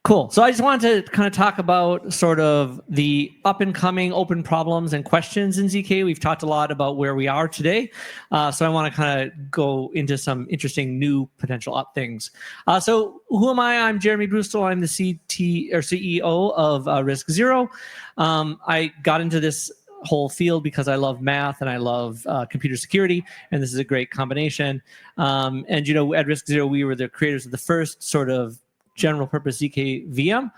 Cool. So I just wanted to kind of talk about sort of the up and coming open problems and questions in ZK. We've talked a lot about where we are today. So I want to kind of go into some interesting new potential up things. So who am I? I'm Jeremy Bruestle. I'm the CEO of RISC Zero. I got into this whole field because I love math and I love computer security, and this is a great combination. And you know, at RISC Zero, we were the creators of the first sort of general purpose ZK VM.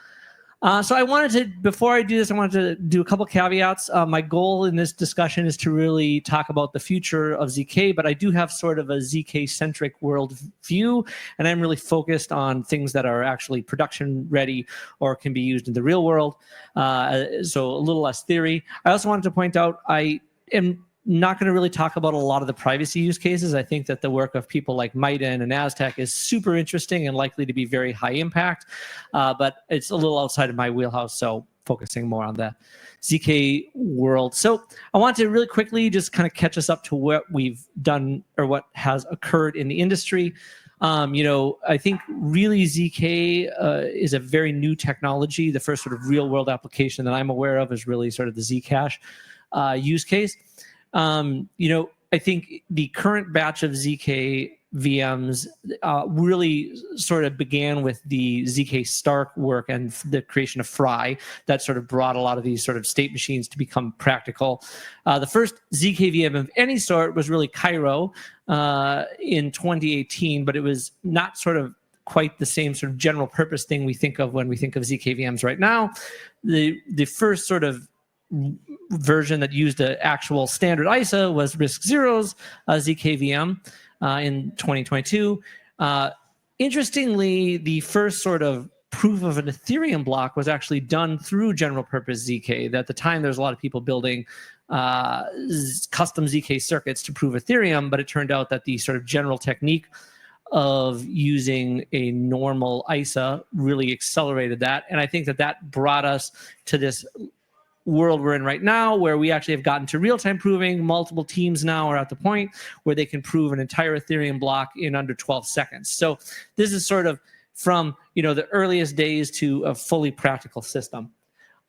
So I wanted to, before I do this, I wanted to do a couple caveats. My goal in this discussion is to really talk about the future of ZK, but I do have sort of a ZK-centric world view, and I'm really focused on things that are actually production ready or can be used in the real world. So a little less theory. I also wanted to point out I am not going to really talk about a lot of the privacy use cases. I think that the work of people like Maiden and Aztec is super interesting and likely to be very high impact, but it's a little outside of my wheelhouse, so focusing more on the ZK world. So I want to really quickly just kind of catch us up to what we've done or what has occurred in the industry. You know, I think really ZK is a very new technology. The first sort of real world application that I'm aware of is really sort of the Zcash use case. You know, I think the current batch of ZK VMs really sort of began with the ZK Stark work and the creation of Fry that sort of brought a lot of these sort of state machines to become practical. The first ZK VM of any sort was really Cairo in 2018, but it was not sort of quite the same sort of general purpose thing we think of when we think of ZK VMs right now. The first sort of version that used an actual standard ISA was RISC Zero's ZK VM in 2022. Interestingly, the first sort of proof of an Ethereum block was actually done through general purpose ZK. At the time, there was a lot of people building custom ZK circuits to prove Ethereum, but it turned out that the sort of general technique of using a normal ISA really accelerated that. And I think that that brought us to this world we're in right now, where we actually have gotten to real-time proving. Multiple teams now are at the point where they can prove an entire Ethereum block in under 12 seconds. So this is sort of from, you know, the earliest days to a fully practical system.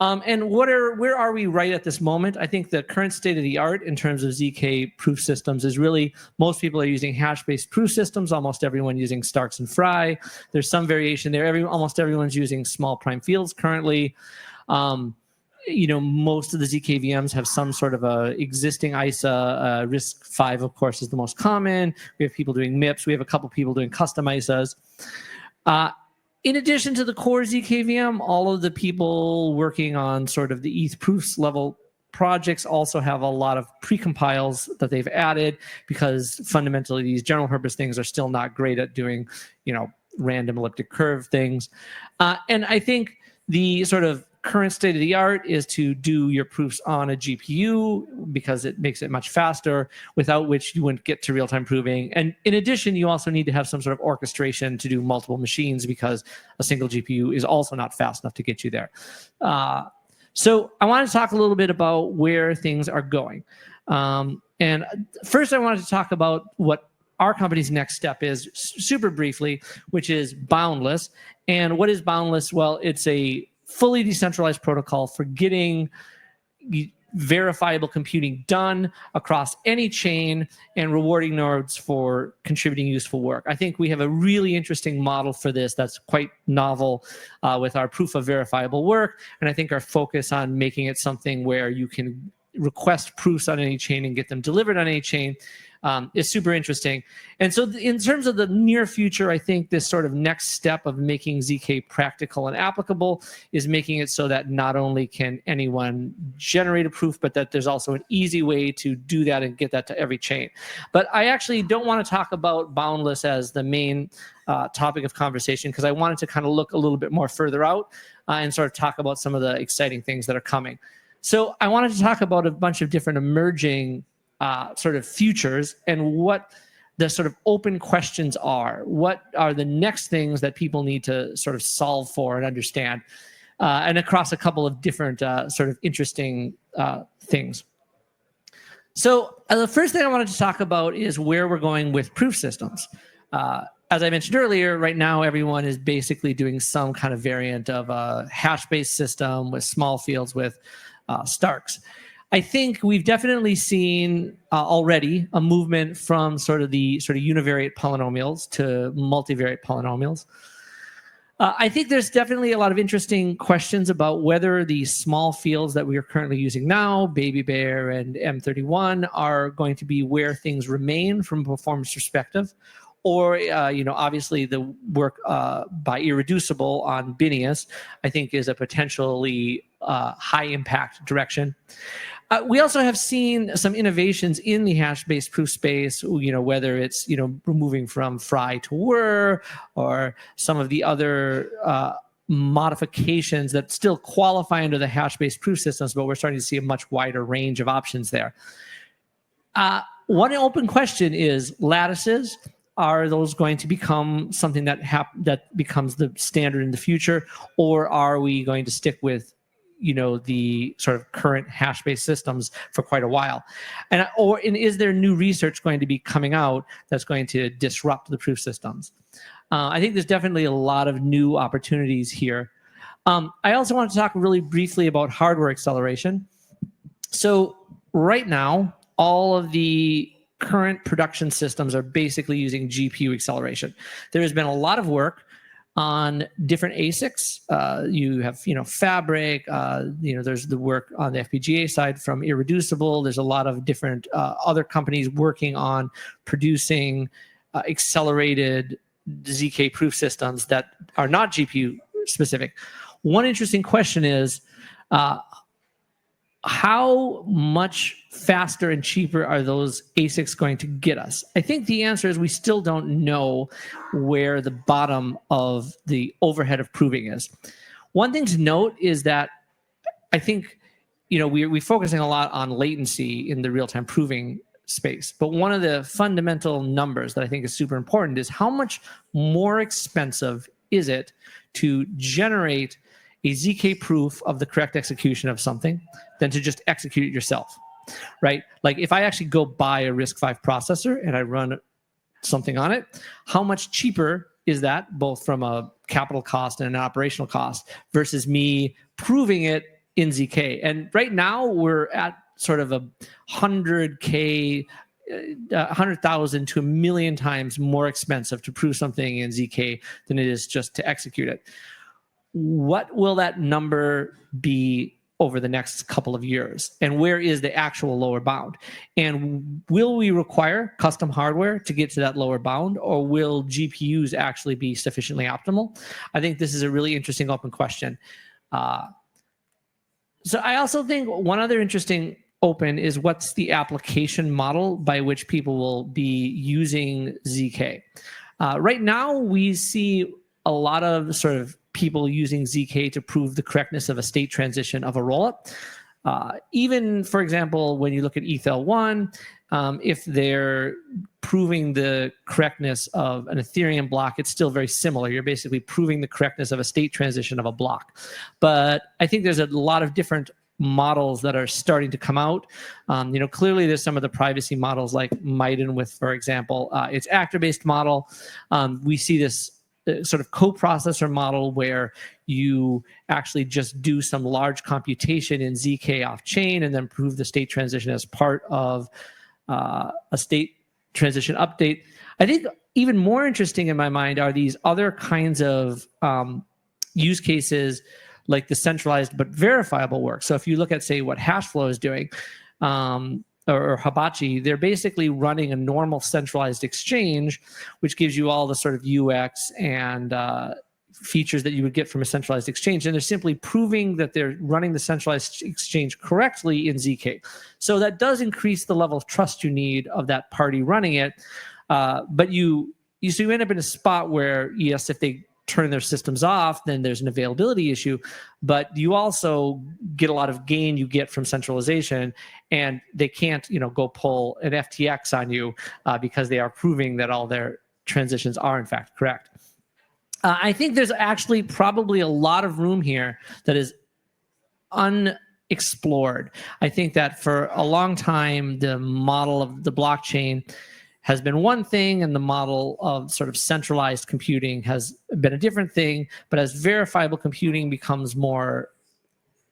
And where are we right at this moment? I think the current state of the art in terms of ZK proof systems is really most people are using hash-based proof systems. Almost everyone using Starks and Fry. There's some variation there. Almost everyone's using small prime fields currently. You know, most of the ZK VMs have some sort of a existing ISA. RISC-V, of course, is the most common. We have people doing MIPS. We have a couple people doing custom ISAs. In addition to the core ZK VM, all of the people working on sort of the Ethproofs level projects also have a lot of precompiles that they've added, because fundamentally these general purpose things are still not great at doing, you know, random elliptic curve things. And I think the sort of current state of the art is to do your proofs on a GPU because it makes it much faster, without which you wouldn't get to real-time proving. And in addition, you also need to have some sort of orchestration to do multiple machines, because a single GPU is also not fast enough to get you there. So I want to talk a little bit about where things are going. And first I wanted to talk about what our company's next step is, super briefly, which is Boundless. And what is Boundless? Well, it's a fully decentralized protocol for getting verifiable computing done across any chain and rewarding nodes for contributing useful work. I think we have a really interesting model for this that's quite novel with our proof of verifiable work. And I think our focus on making it something where you can request proofs on any chain and get them delivered on any chain is super interesting. And so in terms of the near future, I think this sort of next step of making ZK practical and applicable is making it so that not only can anyone generate a proof, but that there's also an easy way to do that and get that to every chain. But I actually don't want to talk about Boundless as the main topic of conversation, because I wanted to kind of look a little bit more further out and sort of talk about some of the exciting things that are coming. So I wanted to talk about a bunch of different emerging sort of futures and what the sort of open questions are. What are the next things that people need to sort of solve for and understand? And across a couple of different sort of interesting things. So the first thing I wanted to talk about is where we're going with proof systems. As I mentioned earlier, right now everyone is basically doing some kind of variant of a hash-based system with small fields with Starks. I think we've definitely seen already a movement from sort of univariate polynomials to multivariate polynomials. I think there's definitely a lot of interesting questions about whether the small fields that we are currently using now, Baby Bear and M31, are going to be where things remain from a performance perspective, or obviously the work by Irreducible on Binius, I think, is a potentially high impact direction. We also have seen some innovations in the hash-based proof space, whether it's, moving from Fry to Wur, or some of the other modifications that still qualify under the hash-based proof systems, but we're starting to see a much wider range of options there. One open question is lattices. Are those going to become something that becomes the standard in the future, or are we going to stick with the sort of current hash-based systems for quite a while? And is there new research going to be coming out that's going to disrupt the proof systems? I think there's definitely a lot of new opportunities here. I also want to talk really briefly about hardware acceleration. So right now, all of the current production systems are basically using GPU acceleration. There has been a lot of work on different ASICs. You have, Fabric, there's the work on the FPGA side from Irreducible. There's a lot of different other companies working on producing accelerated ZK proof systems that are not GPU specific. One interesting question is, how much faster and cheaper are those ASICs going to get us? I think the answer is we still don't know where the bottom of the overhead of proving is. One thing to note is that I think, we're focusing a lot on latency in the real-time proving space. But one of the fundamental numbers that I think is super important is how much more expensive is it to generate a ZK proof of the correct execution of something than to just execute it yourself, right? Like if I actually go buy a RISC-V processor and I run something on it, how much cheaper is that, both from a capital cost and an operational cost, versus me proving it in ZK? And right now we're at sort of 100,000 to 1 million times more expensive to prove something in ZK than it is just to execute it. What will that number be over the next couple of years? And where is the actual lower bound? And will we require custom hardware to get to that lower bound, or will GPUs actually be sufficiently optimal? I think this is a really interesting open question. So I also think one other interesting open is what's the application model by which people will be using ZK. Right now, we see a lot of sort of people using ZK to prove the correctness of a state transition of a rollup. Even, for example, when you look at ETH-L1, if they're proving the correctness of an Ethereum block, it's still very similar. You're basically proving the correctness of a state transition of a block. But I think there's a lot of different models that are starting to come out. Clearly there's some of the privacy models like Maiden with, for example, its actor-based model. We see this sort of coprocessor model where you actually just do some large computation in ZK off-chain and then prove the state transition as part of a state transition update. I think even more interesting in my mind are these other kinds of use cases, like the centralized but verifiable work. So if you look at, say, what Hashflow is doing, or Hibachi, they're basically running a normal centralized exchange, which gives you all the sort of UX and features that you would get from a centralized exchange. And they're simply proving that they're running the centralized exchange correctly in ZK. So that does increase the level of trust you need of that party running it. But you end up in a spot where, yes, if they turn their systems off, then there's an availability issue. But you also get a lot of gain you get from centralization, and they can't, go pull an FTX on you because they are proving that all their transitions are in fact correct. I think there's actually probably a lot of room here that is unexplored. I think that for a long time, the model of the blockchain has been one thing, and the model of sort of centralized computing has been a different thing. But as verifiable computing becomes more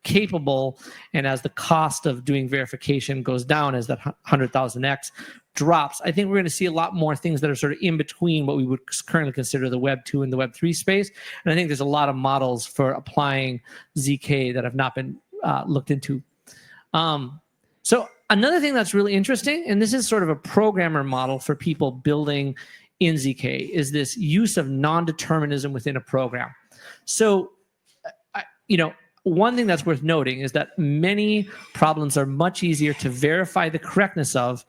capable, and as the cost of doing verification goes down, as that 100,000x drops, I think we're going to see a lot more things that are sort of in between what we would currently consider the Web 2 and the Web 3 space. And I think there's a lot of models for applying ZK that have not been looked into. So another thing that's really interesting, and this is sort of a programmer model for people building in ZK, is this use of non-determinism within a program. So, one thing that's worth noting is that many problems are much easier to verify the correctness of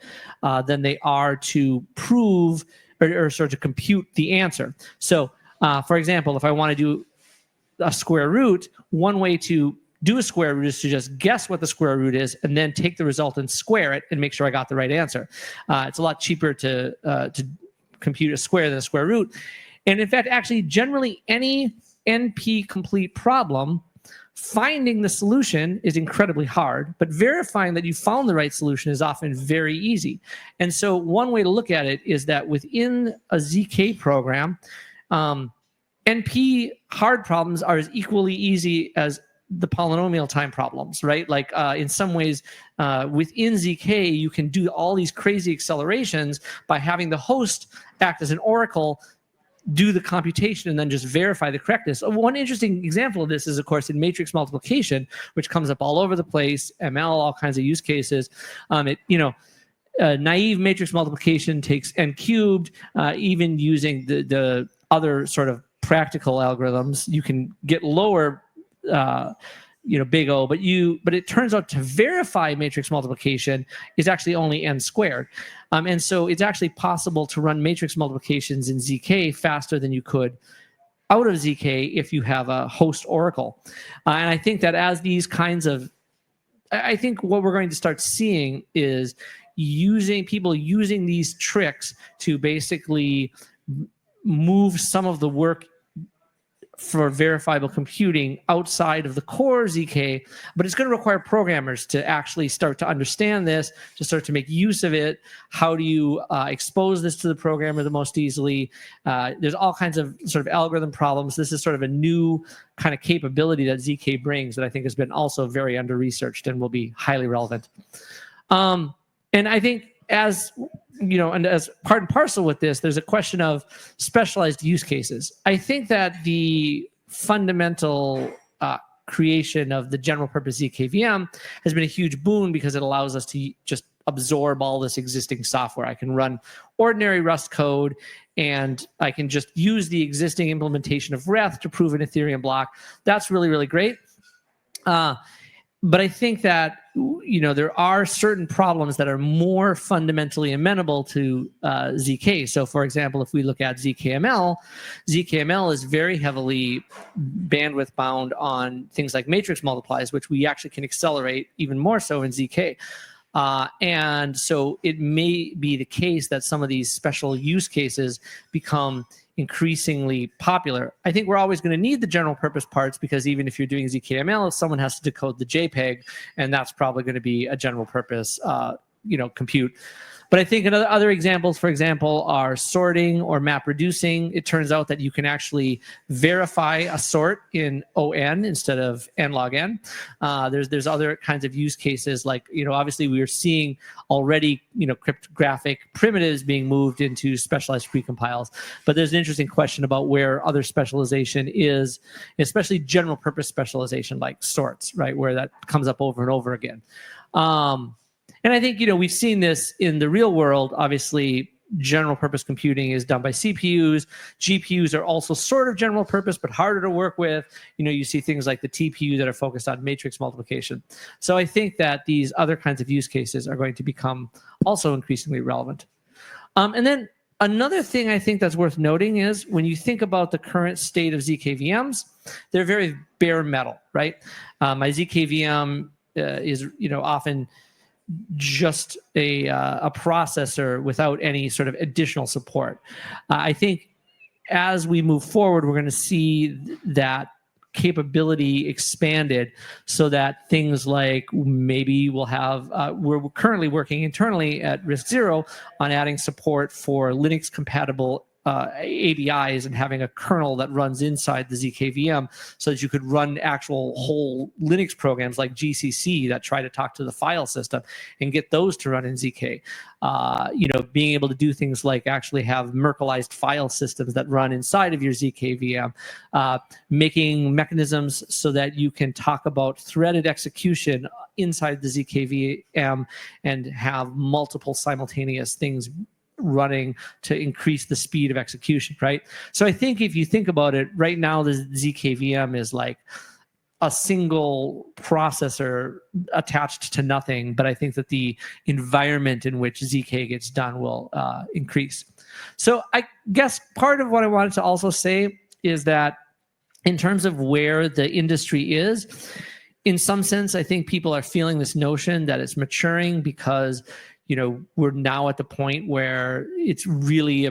than they are to prove or sort of compute the answer. So, for example, if I want to do a square root, one way to do a square root is to just guess what the square root is and then take the result and square it and make sure I got the right answer. It's a lot cheaper to compute a square than a square root. And in fact, actually, generally any NP-complete problem, finding the solution is incredibly hard, but verifying that you found the right solution is often very easy. And so one way to look at it is that within a ZK program, NP hard problems are as equally easy as the polynomial time problems, right? Like in some ways, within ZK, you can do all these crazy accelerations by having the host act as an oracle, do the computation, and then just verify the correctness. One interesting example of this is, of course, in matrix multiplication, which comes up all over the place, ML, all kinds of use cases. Naive matrix multiplication takes n cubed, even using the other sort of practical algorithms, you can get lower big O, but it turns out to verify matrix multiplication is actually only n squared. And so it's actually possible to run matrix multiplications in ZK faster than you could out of ZK if you have a host oracle. And I think that as these kinds of, I think what we're going to start seeing is people using these tricks to basically move some of the work for verifiable computing outside of the core ZK, but it's going to require programmers to actually start to understand this, to start to make use of it. How do you expose this to the programmer the most easily? There's all kinds of sort of algorithm problems. This is sort of a new kind of capability that ZK brings that I think has been also very under-researched and will be highly relevant. And I think as part and parcel with this, there's a question of specialized use cases. I think that the fundamental creation of the general purpose ZK VM has been a huge boon because it allows us to just absorb all this existing software. I can run ordinary Rust code, and I can just use the existing implementation of Reth to prove an Ethereum block. That's really, really great. But I think that there are certain problems that are more fundamentally amenable to ZK. So, for example, if we look at ZKML, ZKML is very heavily bandwidth bound on things like matrix multiplies, which we actually can accelerate even more so in ZK. And so it may be the case that some of these special use cases become increasingly popular. I think we're always going to need the general purpose parts because even if you're doing ZKML, someone has to decode the JPEG, and that's probably going to be a general purpose compute. But I think other examples, for example, are sorting or map reducing. It turns out that you can actually verify a sort in ON instead of n log n. There's other kinds of use cases, like obviously we are seeing already cryptographic primitives being moved into specialized precompiles. But there's an interesting question about where other specialization is, especially general purpose specialization like sorts, right, where that comes up over and over again. And I think, we've seen this in the real world. Obviously, general purpose computing is done by CPUs. GPUs are also sort of general purpose, but harder to work with. You see things like the TPU that are focused on matrix multiplication. So I think that these other kinds of use cases are going to become also increasingly relevant. And then Another thing I think that's worth noting is when you think about the current state of ZK they're very bare metal, right? My ZK VM is often just a processor without any sort of additional support. I think as we move forward, we're going to see that capability expanded so that things like maybe we'll have, we're currently working internally at RISC on adding support for Linux compatible ABIs and having a kernel that runs inside the ZK VM so that you could run actual whole Linux programs like GCC that try to talk to the file system and get those to run in ZK. Being able to do things like actually have Merkleized file systems that run inside of your ZK VM, making mechanisms so that you can talk about threaded execution inside the ZK VM and have multiple simultaneous things running to increase the speed of execution, right? So I think if you think about it, right now the ZK VM is like a single processor attached to nothing, but I think that the environment in which ZK gets done will increase. So I guess part of what I wanted to also say is that in terms of where the industry is, in some sense, I think people are feeling this notion that it's maturing because we're now at the point where it's really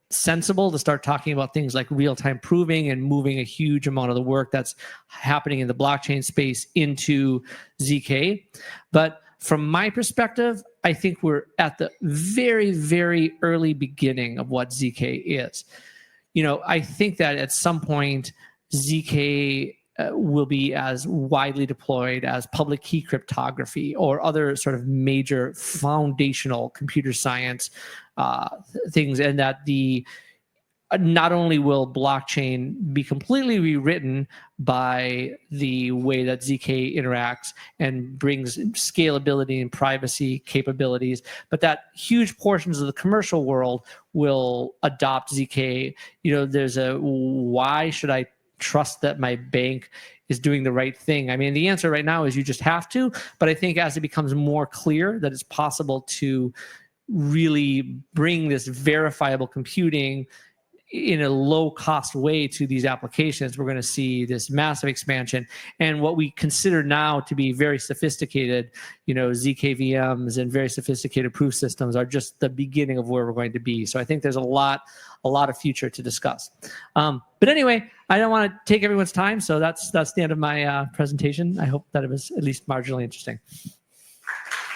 sensible to start talking about things like real-time proving and moving a huge amount of the work that's happening in the blockchain space into ZK. But from my perspective, I think we're at the very, very early beginning of what ZK is. I think that at some point, ZK will be as widely deployed as public key cryptography or other sort of major foundational computer science things, and that not only will blockchain be completely rewritten by the way that ZK interacts and brings scalability and privacy capabilities, but that huge portions of the commercial world will adopt ZK. There's a why should I trust that my bank is doing the right thing? I mean, the answer right now is you just have to, but I think as it becomes more clear that it's possible to really bring this verifiable computing in a low-cost way to these applications, we're going to see this massive expansion. And what we consider now to be very sophisticated, ZK VMs and very sophisticated proof systems are just the beginning of where we're going to be. So I think there's a lot of future to discuss. But anyway, I don't want to take everyone's time, so that's the end of my presentation. I hope that it was at least marginally interesting.